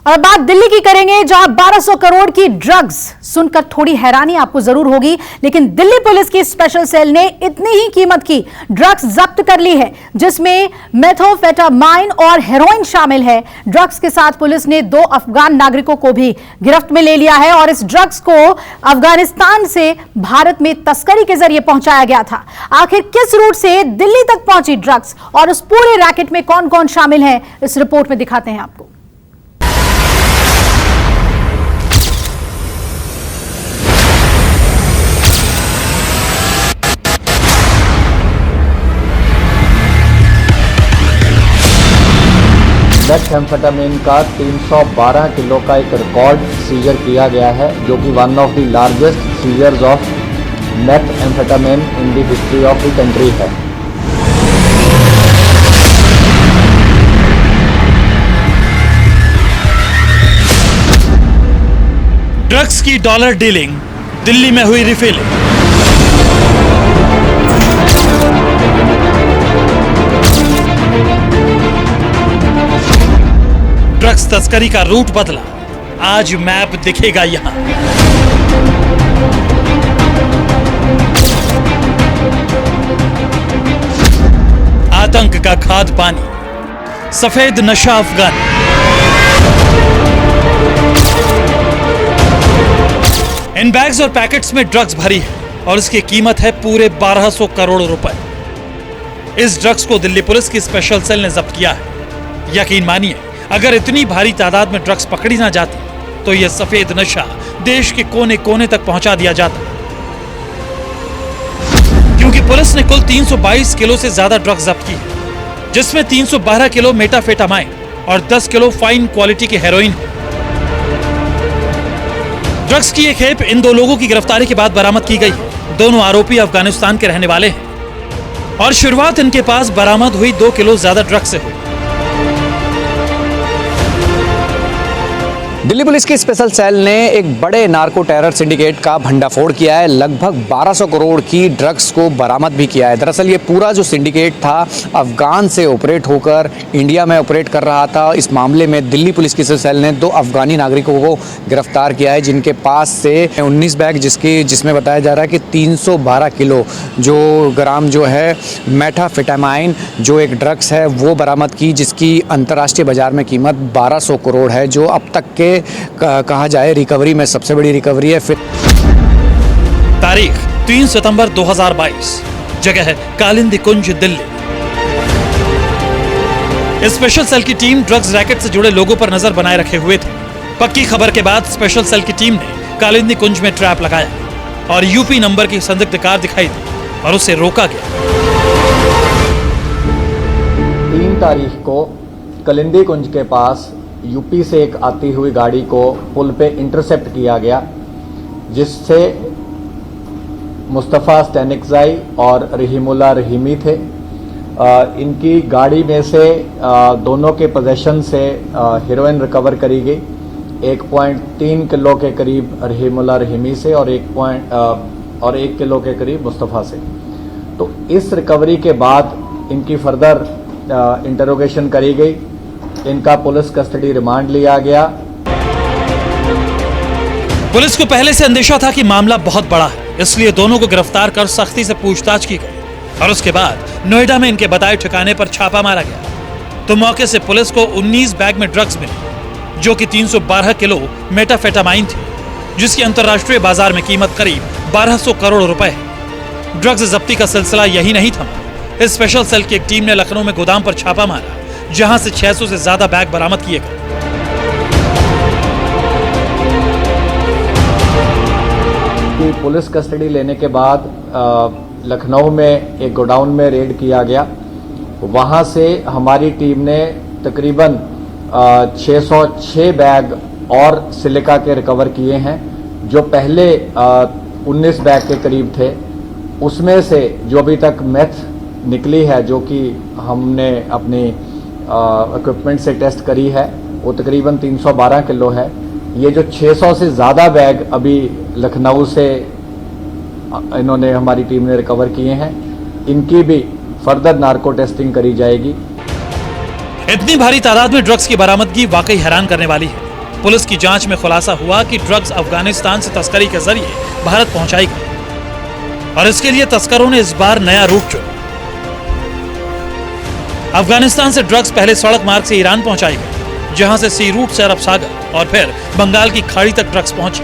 और अब बात दिल्ली की करेंगे, जहां 1200 करोड़ की ड्रग्स सुनकर थोड़ी हैरानी आपको जरूर होगी, लेकिन दिल्ली पुलिस की स्पेशल सेल ने इतनी ही कीमत की ड्रग्स जब्त कर ली है, जिसमें मेथाम्फेटामाइन और हेरोइन शामिल है। ड्रग्स के साथ पुलिस ने 2 अफगान नागरिकों को भी गिरफ्त में ले लिया है और इस ड्रग्स को अफगानिस्तान से भारत में तस्करी के जरिए पहुंचाया गया था। आखिर किस रूट से दिल्ली तक पहुंची ड्रग्स और उस पूरे रैकेट में कौन कौन शामिल है, इस रिपोर्ट में दिखाते हैं आपको। मेथैम्फेटामिन का 312 किलो का एक रिकॉर्ड सीजर किया गया है, जो कि one of the largest seizures of methamphetamine in the history of the country है। ड्रग्स की डॉलर डीलिंग, दिल्ली में हुई रिफिलिंग। ड्रग्स तस्करी का रूट बदला, आज मैप दिखेगा यहां। आतंक का खाद पानी, सफेद नशा अफगानी। इन बैग्स और पैकेट्स में ड्रग्स भरी है और इसकी कीमत है पूरे 1200 करोड़ रुपए। इस ड्रग्स को दिल्ली पुलिस की स्पेशल सेल ने जब्त किया है। यकीन मानिए, अगर इतनी भारी तादाद में ड्रग्स पकड़ी ना जाती तो यह सफेद नशा देश के कोने कोने तक पहुंचा दिया जाता, क्योंकि पुलिस ने कुल 322 किलो से ज्यादा ड्रग्स जब्त की है, जिसमें 312 किलो मेटाफेटामाइन और 10 किलो फाइन क्वालिटी की हेरोइन है। ड्रग्स की एक खेप इन 2 लोगों की गिरफ्तारी के बाद बरामद की गई है। दोनों आरोपी अफगानिस्तान के रहने वाले हैं और शुरुआत इनके पास बरामद हुई 2 किलो ज्यादा ड्रग्स से हुई। दिल्ली पुलिस की स्पेशल सेल ने एक बड़े नार्को टेरर सिंडिकेट का भंडाफोड़ किया है। लगभग 1200 करोड़ की ड्रग्स को बरामद भी किया है। दरअसल ये पूरा जो सिंडिकेट था अफगान से ऑपरेट होकर इंडिया में ऑपरेट कर रहा था। इस मामले में दिल्ली पुलिस की सेल ने 2 अफगानी नागरिकों को गिरफ्तार किया है, जिनके पास से 19 बैग जिसमें बताया जा रहा है कि 312 किलो जो ग्राम जो है मेथाम्फेटामाइन जो एक ड्रग्स है वो बरामद की, जिसकी अंतर्राष्ट्रीय बाजार में कीमत 1200 करोड़ है, जो अब तक के कहा जाए रिकवरी में सबसे बड़ी रिकवरी है। फिर तारीख 3 सितंबर 2022, जगह है कालिंदी कुंज, दिल्ली। स्पेशल सेल की टीम ड्रग्स रैकेट से जुड़े लोगों पर नजर बनाए रखे हुए थी। पक्की खबर के बाद स्पेशल सेल की टीम ने कालिंदी कुंज में ट्रैप लगाया और यूपी नंबर की संदिग्ध कार दिखाई दी और उसे रोका गया। 3 तारीख को कालिंदी कुंज के पास यूपी से एक आती हुई गाड़ी को पुल पे इंटरसेप्ट किया गया, जिससे मुस्तफ़ा स्टैनिकज़ाई और रहीमुल्लाह रहीमी थे। इनकी गाड़ी में से दोनों के पोजेशन से हेरोइन रिकवर करी गई, 1.3 किलो के करीब रहीमुल्लाह रहीमी से और 1 किलो के करीब मुस्तफ़ा से। तो इस रिकवरी के बाद इनकी फर्दर इंटरोगेशन करी गई। इनका पुलिस कस्टडी रिमांड लिया गया। पुलिस को पहले से अंदेशा था कि मामला बहुत बड़ा है, इसलिए दोनों को गिरफ्तार कर सख्ती से पूछताछ की गई और उसके बाद नोएडा में इनके बताए ठिकाने पर छापा मारा गया। तो मौके से पुलिस को 19 बैग में ड्रग्स मिली, जो कि 312 किलो मेटाफेटामाइन थी, जिसकी अंतर्राष्ट्रीय बाजार में कीमत करीब 1200 करोड़ रुपए है। ड्रग्स जब्ती का सिलसिला यही नहीं थमा। इस स्पेशल सेल की एक टीम ने लखनऊ में गोदाम पर छापा मारा, जहां से 600 से ज्यादा बैग बरामद किए गए। पुलिस कस्टडी लेने के बाद लखनऊ में एक गोडाउन में रेड किया गया। वहां से हमारी टीम ने तकरीबन 606 बैग और सिलिका के रिकवर किए हैं। जो पहले 19 बैग के करीब थे, उसमें से जो अभी तक मेथ निकली है, जो कि हमने अपनी इक्विपमेंट से टेस्ट करी है, वो तकरीबन 312 किलो है। ये जो 600 से ज़्यादा बैग अभी लखनऊ से इन्होंने हमारी टीम ने रिकवर किए हैं, इनकी भी फर्दर नार्को टेस्टिंग करी जाएगी। इतनी भारी तादाद में ड्रग्स की बरामदगी वाकई हैरान करने वाली है। पुलिस की जांच में खुलासा हुआ कि ड्रग्स अफगानिस्तान से तस्करी के जरिए भारत पहुंचाई गई और इसके लिए तस्करों ने इस बार नया रूट चुना। अफगानिस्तान से ड्रग्स पहले सड़क मार्ग से ईरान पहुंचाई गई, जहां से सी रूट से अरब सागर और फिर बंगाल की खाड़ी तक ड्रग्स पहुंची।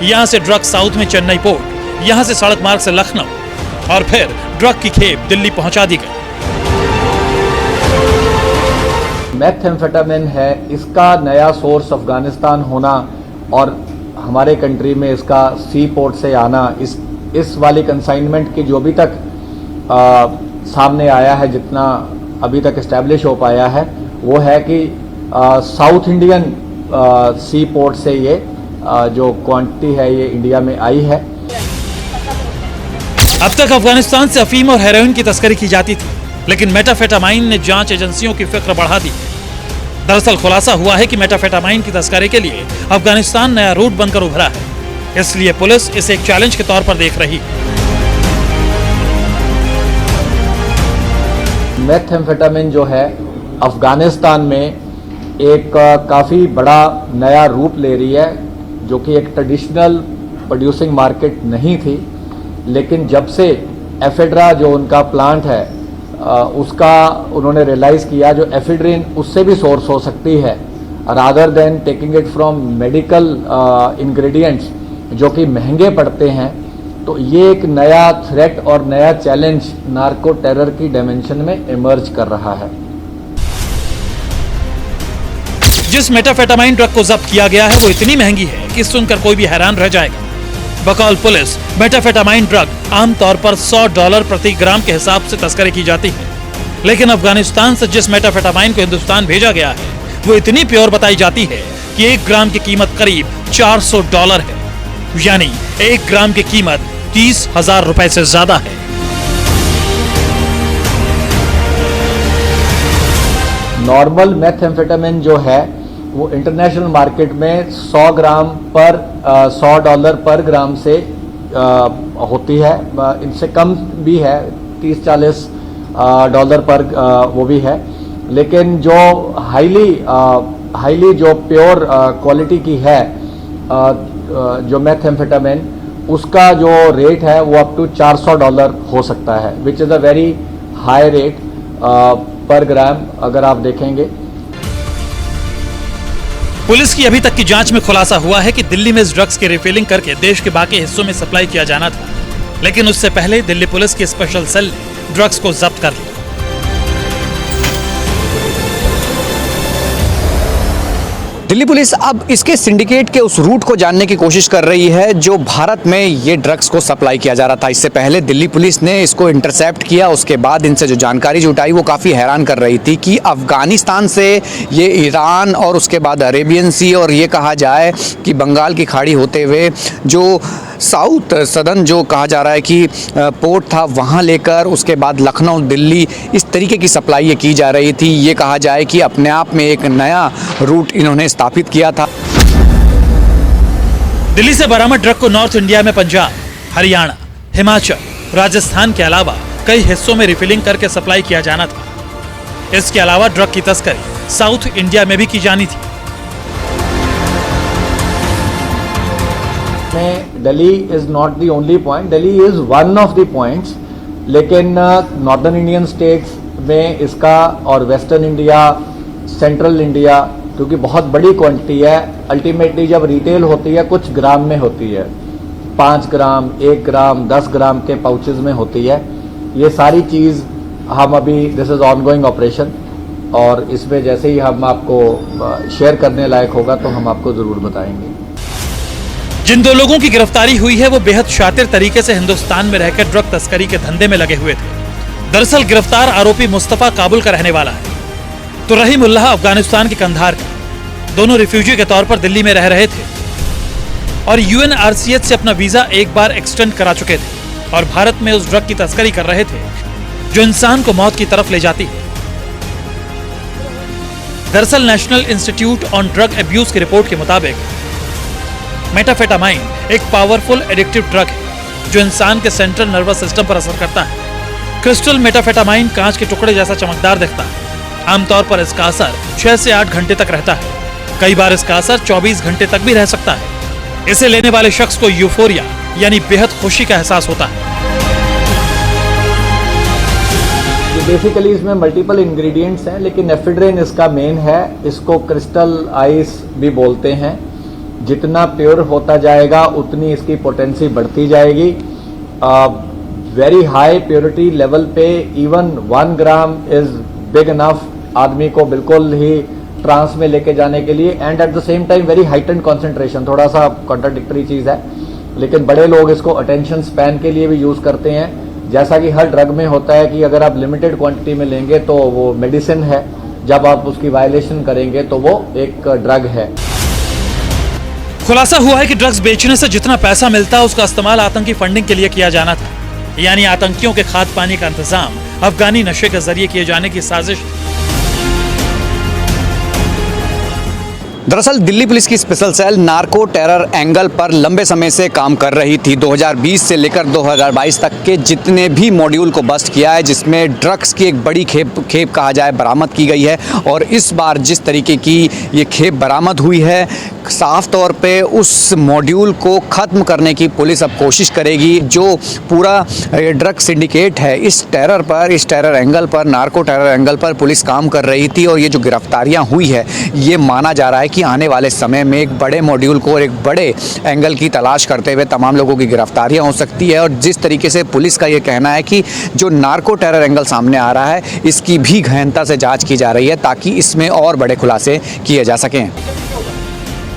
यहां से ड्रग्स साउथ में चेन्नई पोर्ट, यहां से सड़क मार्ग से लखनऊ और फिर ड्रग की खेप दिल्ली पहुंचा दी गई। मेथेम्फेटामिन है, इसका नया सोर्स अफगानिस्तान होना और हमारे कंट्री में इसका सी पोर्ट से आना, इस वाली कंसाइनमेंट की जो अभी तक सामने आया है, जितना अभी तक इस्टेब्लिश हो पाया है, वो है कि साउथ इंडियन सी पोर्ट से ये जो क्वांटिटी है ये इंडिया में आई है। अब तक अफगानिस्तान से अफीम और हेरोइन की तस्करी की जाती थी, लेकिन मेटाफेटामाइन ने जांच एजेंसियों की फिक्र बढ़ा दी। दरअसल खुलासा हुआ है कि मेटाफेटामाइन की तस्करी के लिए अफगानिस्तान नया रूट बनकर उभरा है, इसलिए पुलिस इसे एक चैलेंज के तौर पर देख रही है। मेथेम्फेटामिन जो है अफगानिस्तान में एक काफ़ी बड़ा नया रूप ले रही है, जो कि एक ट्रेडिशनल प्रोड्यूसिंग मार्केट नहीं थी, लेकिन जब से एफेड्रा जो उनका प्लांट है उसका उन्होंने रियलाइज़ किया, जो एफिड्रिन उससे भी सोर्स हो सकती है rather than taking it from medical ingredients जो कि महंगे पड़ते हैं, तो ये एक नया थ्रेट और नया चैलेंज नार्को टेरर की डायमेंशन में इमर्ज कर रहा है। जिस मेटाफेटामाइन ड्रग को जब्त किया गया है वो इतनी महंगी है कि सुनकर कोई भी हैरान रह जाएगा। बकौल पुलिस, मेटाफेटामाइन ड्रग आमतौर पर $100 प्रति ग्राम के हिसाब से तस्करी की जाती है, लेकिन अफगानिस्तान से जिस मेटाफेटामाइन को हिंदुस्तान भेजा गया है वो इतनी प्योर बताई जाती है कि 1 ग्राम की कीमत करीब $400 है, यानी 1 ग्राम की कीमत 30,000 रुपए से ज्यादा है। नॉर्मल मेथेम्फेटामिन जो है वो इंटरनेशनल मार्केट में $100 पर ग्राम से होती है, इनसे कम भी है, $30-40 पर वो भी है, लेकिन जो हाईली जो प्योर क्वालिटी की है जो मेथेम्फेटामिन, उसका जो रेट है वो अप टू $400 हो सकता है, which is a very high rate पर ग्राम अगर आप देखेंगे। पुलिस की अभी तक की जांच में खुलासा हुआ है कि दिल्ली में इस ड्रग्स की रिफिलिंग करके देश के बाकी हिस्सों में सप्लाई किया जाना था, लेकिन उससे पहले दिल्ली पुलिस की स्पेशल सेल ने ड्रग्स को जब्त कर लिया। दिल्ली पुलिस अब इसके सिंडिकेट के उस रूट को जानने की कोशिश कर रही है जो भारत में ये ड्रग्स को सप्लाई किया जा रहा था। इससे पहले दिल्ली पुलिस ने इसको इंटरसेप्ट किया, उसके बाद इनसे जो जानकारी जुटाई वो काफ़ी हैरान कर रही थी कि अफगानिस्तान से ये ईरान और उसके बाद अरेबियन सी और ये कहा जाए कि बंगाल की खाड़ी होते हुए जो साउथ सदर्न जो कहा जा रहा है कि पोर्ट था वहाँ लेकर उसके बाद लखनऊ, दिल्ली, इस तरीके की सप्लाई ये की जा रही थी। ये कहा जाए कि अपने आप में एक नया रूट इन्होंने स्थापित किया था। दिल्ली से बरामद ड्रग को नॉर्थ इंडिया में पंजाब, हरियाणा, हिमाचल, राजस्थान के अलावा कई हिस्सों में रिफिलिंग करके सप्लाई किया जाना था। इसके अलावा ड्रग की तस्करी साउथ इंडिया में भी की जानी थी। Delhi is not the only point, Delhi is one of the points, लेकिन नॉर्दर्न इंडियन स्टेट्स में इसका और वेस्टर्न इंडिया, सेंट्रल इंडिया, क्योंकि बहुत बड़ी क्वांटिटी है, अल्टीमेटली जब रिटेल होती है कुछ ग्राम में होती है, 5 ग्राम, 1 ग्राम, 10 ग्राम के पाउचेज में होती है। ये सारी चीज़ हम अभी, दिस इज ऑनगोइंग ऑपरेशन, और इसमें जैसे ही हम आपको शेयर करने लायक होगा तो हम आपको ज़रूर बताएंगे। जिन 2 लोगों की गिरफ्तारी हुई है वो बेहद शातिर तरीके से हिंदुस्तान में रहकर ड्रग तस्करी के धंधे में लगे हुए थे। दरअसल गिरफ्तार आरोपी मुस्तफा काबुल का रहने वाला है, तो रहीमुल्लाह अफगानिस्तान के कंधार का। दोनों रिफ्यूजी के तौर पर दिल्ली में रह रहे थे और UNRCH से अपना वीजा एक बार एक्सटेंड करा चुके थे और भारत में उस ड्रग की तस्करी कर रहे थे जो इंसान को मौत की तरफ ले जाती है। दरअसल national institute on drug abuse की रिपोर्ट के मुताबिक मेटाफेटामाइन एक पावरफुल एडिक्टिव ड्रग है जो इंसान के सेंट्रल नर्वस सिस्टम पर असर करता है। क्रिस्टल मेटाफेटामाइन कांच के टुकड़े जैसा चमकदार दिखता है। आमतौर पर इसका असर 6 से 8 घंटे तक रहता है। कई बार इसका असर 24 घंटे तक भी रह सकता है। इसे लेने वाले शख्स को यूफोरिया यानी बेहद खुशी का एहसास होता है। बेसिकली इसमें मल्टीपल इंग्रेडिएंट्स हैं, लेकिन एफेड्रिन इसका मेन है। इसको क्रिस्टल आइस भी बोलते हैं। जितना प्योर होता जाएगा उतनी इसकी पोटेंसी बढ़ती जाएगी। वेरी हाई प्योरिटी लेवल पे even 1 gram is big enough आदमी को बिल्कुल ही ट्रांस में लेके जाने के लिए, and at the same time very heightened concentration. थोड़ा सा कॉन्ट्राडिक्टरी चीज है, लेकिन बड़े लोग इसको अटेंशन स्पैन के लिए भी यूज करते हैं। जैसा कि हर ड्रग में होता है कि अगर आप लिमिटेड क्वांटिटी में लेंगे तो वो मेडिसिन है, जब आप उसकी वायलेशन करेंगे तो वो एक ड्रग है। खुलासा हुआ है कि ड्रग्स बेचने से जितना पैसा मिलता है उसका इस्तेमाल आतंकी फंडिंग के लिए किया जाना था, यानी आतंकियों के खाद पानी का इंतजाम अफगानी नशे के जरिए किए जाने की साजिश। दरअसल दिल्ली पुलिस की special cell narco terror angle पर लंबे समय से काम कर रही थी। 2020 से लेकर 2022 तक के जितने भी मॉड्यूल को बस्ट किया है, जिसमें ड्रग्स की एक बड़ी खेप कहा जाए बरामद की गई है। और इस बार जिस तरीके की ये खेप बरामद हुई है, साफ तौर पे उस मॉड्यूल को ख़त्म करने की पुलिस अब कोशिश करेगी। जो पूरा ड्रग सिंडिकेट है, इस टेरर एंगल पर, नार्को टेरर एंगल पर पुलिस काम कर रही थी। और ये जो गिरफ्तारियां हुई है, ये माना जा रहा है कि आने वाले समय में एक बड़े मॉड्यूल को और एक बड़े एंगल की तलाश करते हुए तमाम लोगों की गिरफ्तारियां हो सकती है। और जिस तरीके से पुलिस का ये कहना है कि जो नार्को टेरर एंगल सामने आ रहा है, इसकी भी गहनता से जांच की जा रही है ताकि इसमें और बड़े खुलासे किए जा सकें,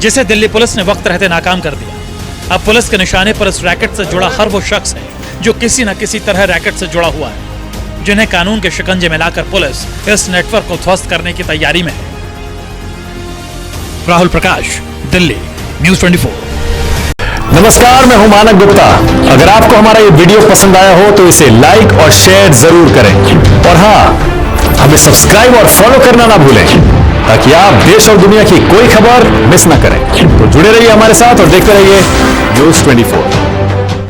जिसे दिल्ली पुलिस ने वक्त रहते नाकाम कर दिया। अब पुलिस के निशाने पर इस रैकेट से जुड़ा हर वो शख्स है जो किसी न किसी तरह रैकेट से जुड़ा हुआ है, जिन्हें कानून के शिकंजे में लाकर पुलिस इस नेटवर्क को ध्वस्त करने की तैयारी में है। राहुल प्रकाश, दिल्ली, न्यूज़ 24। नमस्कार, मैं हूं मानक गुप्ता। अगर आपको हमारा ये वीडियो पसंद आया हो तो इसे लाइक और शेयर जरूर करें। और हाँ, हमें सब्सक्राइब और फॉलो करना ना भूलें ताकि आप देश और दुनिया की कोई खबर मिस ना करें। तो जुड़े रहिए हमारे साथ और देखते रहिए न्यूज़ 24।